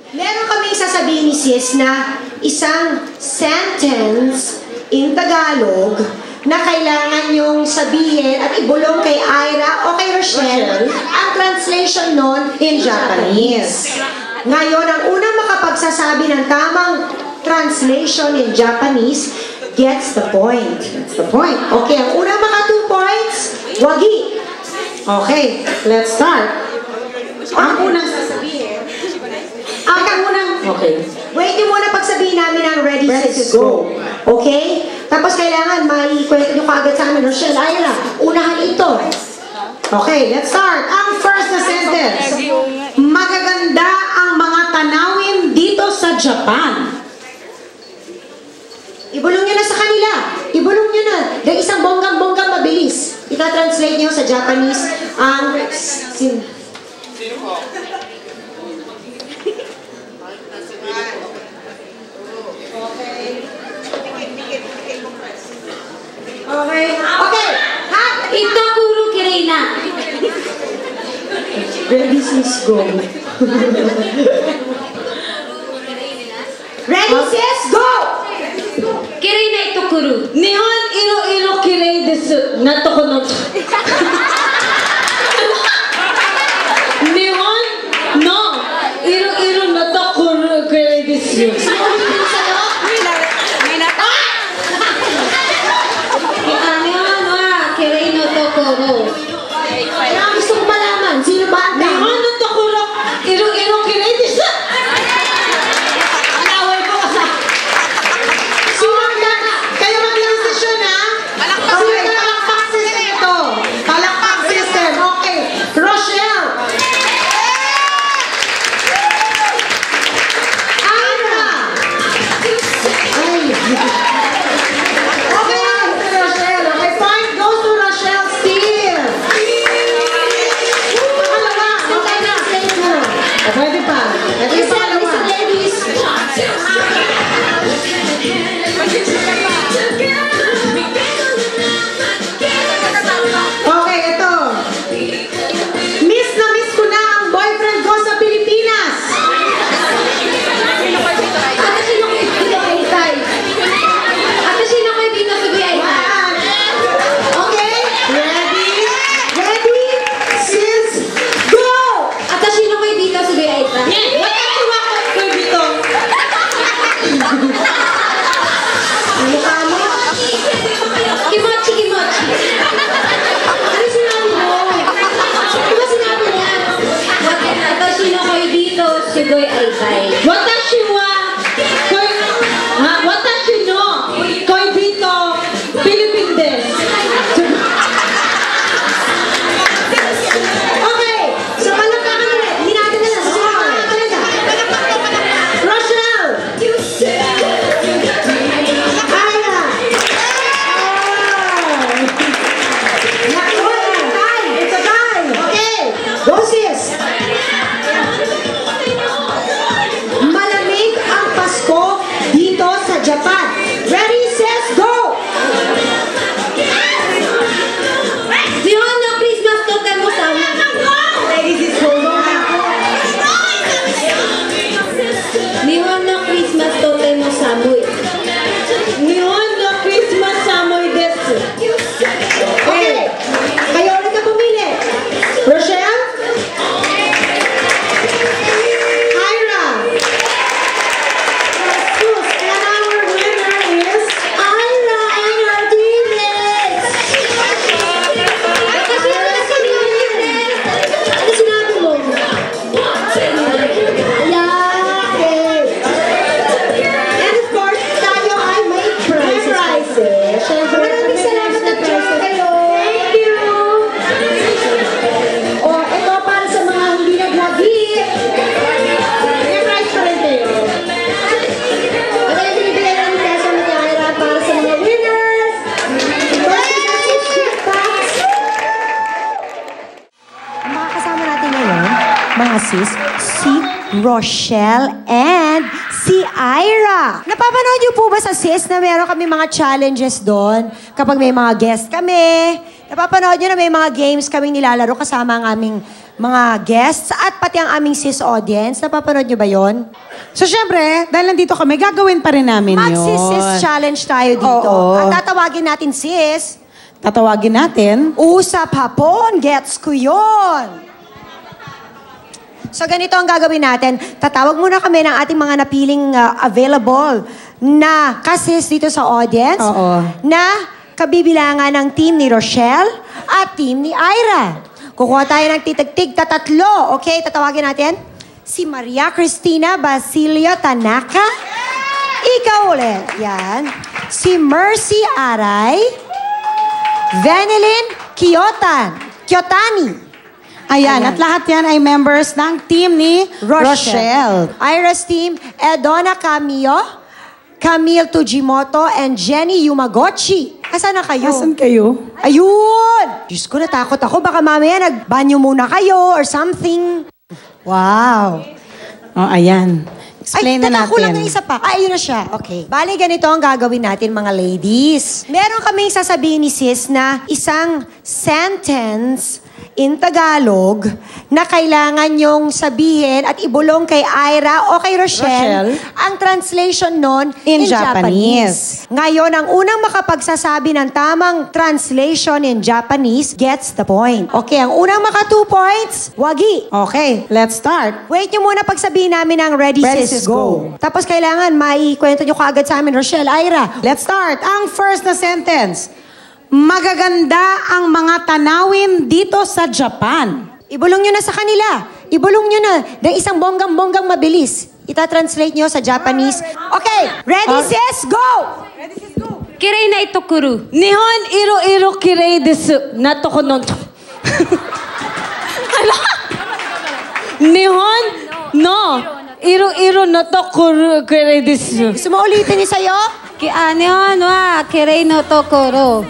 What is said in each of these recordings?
Meron kaming sasabihin ni Sis na isang sentence in Tagalog na kailangan yung sabihin at ibulong kay Ira o kay Rochelle ang translation nun in Japanese. Ngayon, ang unang makapagsasabi ng tamang translation in Japanese gets the point. That's the point. Okay, ang unang maka 2 points, wagi. Okay, let's start. Ang unang sasabihin. Ang unang... Okay. Wait nyo muna pagsabihin namin ang ready, set, go. Okay? Tapos kailangan maikwento nyo kaagad sa amin. Rochelle, Ira, unahan ito. Okay, let's start. Ang first na sentence. Magaganda ang mga tanawin dito sa Japan. Ibulong nyo na sa kanila. Ibulong nyo na. Dahil isang bonggang-bonggang mabilis. Ita-translate nyo sa Japanese ang... Sino po? Okay. Okay. Ha? Itakuro Kirina. Ready, sis, go. Ready, sis, go! Kirina Itakuro. Nihon iro-iro kirei desu. Natoko no. Nihon no iro-iro natoko kirei desu. Kaya gusto ko malaman, sino ba ang tama? Nihon natoko iro-iro kirei desu. Alaway ko sa... Sino ang tama? Kayo mag-decision, ha? Palakpak system ito. Palakpak system. Okay. Rochelle. Ira. Ay. Okay, Rochelle. Okay, point goes to Rochelle still. Pangalawa. Okay na. Save mo. Pwede pa. Ito yung pangalawa. Ladies. Okay, ito. Miss na miss ko na ang boyfriend ko sa Pilipinas. Ate, sino kayo dito kay Tay? Ate, sino kayo dito sa Kuya Itay? Okay? Ready? Ready? Sis, go! Ate, sino kayo dito sa Kuya Itay? Wakat ko dito. Mukha mo? Kimochi, kimochi. Ano sinabi mo? Ano ba sinabi niya? Ate, sino kayo dito sa Kuya Itay? Watashi wa koi watashi no koibito Philippine desu. Okay, so palakpakan ulit. Hindi natin na lang. Palakpakan na. Rochelle! Ira! Naku, it's a tie! Okay, go sis! Malamig ang Pasko dito sa Japan. Ready, sis, go! Nihon no Christmas totem mo sa amin. Ladies, it's hold on. Nihon no Christmas totem mo sa amoy. Nihon no Christmas samoy desu. Okay, kayo ulit na pumili. Rochelle? Ira? Jesus, and our winner is Ira Martinez! Ano sinabi mo? And of course, tayo ay may prizes. Siyempre, maraming salamat na kayo. Thank you! O, ito para sa mga hindi nagwagi. May prize pa rin kayo. Okay, binibigay namin peso ni Ira para sa mga winners. First is the gift box. Ang mga kasama natin ngayon, mga sis, si Rochelle and si Ira. Napapanood niyo po ba sa sis na meron kami mga challenges doon kapag may mga guest kami? Napapanood niyo na may mga games kaming nilalaro kasama ang aming mga guests at pati ang aming sis audience. Napapanood nyo ba yon? So, syempre, dahil nandito kami, gagawin pa rin namin yun. Magsi-sis challenge tayo dito. Oo. At tatawagin natin sis. Tatawagin natin. Usap hapon, gets ko yun. So ganito ang gagawin natin. Tatawag muna kami ng ating mga napiling available na kasis dito sa audience. Oo. Na kabibilangan ng team ni Rochelle at team ni Ira. Kukuha tayo ng titig-tig tatlo. Okay, tatawagin natin. Si Maria Cristina Basilio Tanaka. Ikaw ulit. Yan. Si Mercy Aray. Vanilyn Kyotani. Ayan, at lahat yan ay members ng team ni Rochelle. Ira's team, Edona Camillo, Camille Tujimoto, and Jenny Yumagochi. Asan na kayo? Asan kayo? Ayun! Diyos ko, natakot ako. Baka mamaya nagbanyo muna kayo or something. Wow. Oh, ayan. Explain na natin. Kulang na isa pa. Ayun na siya. Okay. Bali, ganito ang gagawin natin, mga ladies. Meron kaming sasabihin ni sis na isang sentence in Tagalog na kailangan yung sabihin at ibulong kay Ira o kay Rochelle ang translation nun in Japanese. Ngayon, ang unang makapagsasabi ng tamang translation in Japanese gets the point. Okay, ang unang maka 2 points, wagi. Okay, let's start. Wait nyo muna pagsabihin namin ng ready, sis, go. Tapos kailangan maikwento nyo kaagad sa amin, Rochelle, Ira. Let's start. Ang first na sentence. Magaganda ang mga tanawin dito sa Japan. Ibulong nyo na sa kanila. Ibulong nyo na ng isang bonggang-bonggang mabilis. Ita-translate nyo sa Japanese. Okay, ready, sis, go! Kirei na ito kuru. Nihon iro-iro kirei desu. Nato ko non. Nihon no. Iro-iro nato kuru kirei desu. Gusto mo ulitin ni sa'yo? Nihon wa kirei no tokoro.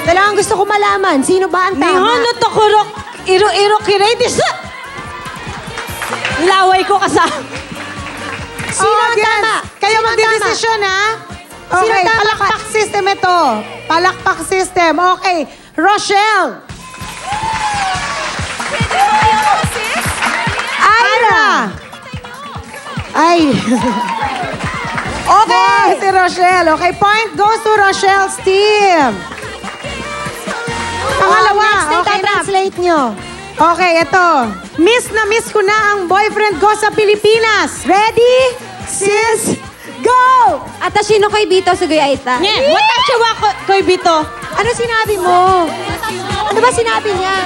Talagang gusto ko malaman. Sino ba ang tama? Nihon no tokoro iro-iro kirei desu. Laway ko kasama. Sino ang tama? Kayo Sino ang magdidesisyon, ha? Sino Okay, tama? palakpak system ito. Palakpak system. Okay, Rochelle. Ira! Ay. Okay, si Rochelle. Okay, point goes to Rochelle's team. Pangalawa, Next na okay na. translate nyo. Okay, ito. Miss na miss ko na ang boyfriend ko sa Pilipinas. Ready? Sis, go! Atashi no kaibito sugoi aita. Nye, watashi wa koibito. Ano sinabi mo? Ano ba sinabi niya?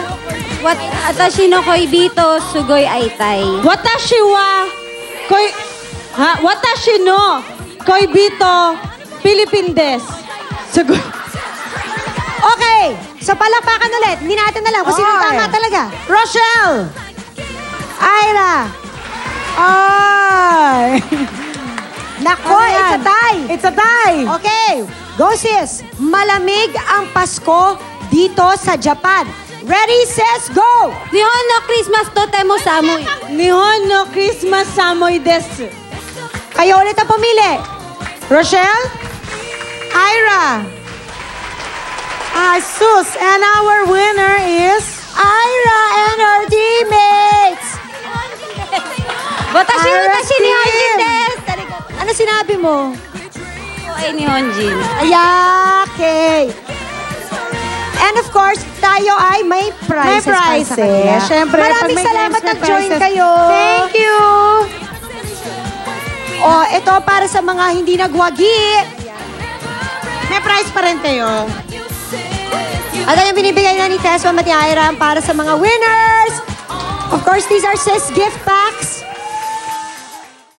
Atashi no kaibito sugoi aitai. Watashi wa watashi no koibito Philippine des. Sugo. Okay, so palakpakan ulit. Hindi natin alam kung sino ang Okay. tama talaga. Rochelle. Ira! Ay. Nako, Ayan. it's a tie. It's a tie. Okay, go sis. Malamig ang Pasko dito sa Japan. Ready, sis, go! Nihon no Christmas totemo samui. Nihon no Christmas samoy desu. Kayo ulit ang pumili. Rochelle. Ira. Sus. And our winner is... Ira and her teammates! Watashi Ira's watashi ni Honjin team. desu. Ano sinabi mo? Ay ni Honjin. Ayake! And of course, tayo ay may May prizes para sa kanila. prizes. Siyempre, pag Maraming may salamat games, may nag-join prizes. kayo. Thank you. O, ito para sa mga hindi nagwagi. May prize pa rin kayo. At ang binibigay na ni Tesma Matiaira para sa mga winners. Of course, these are sis gift packs.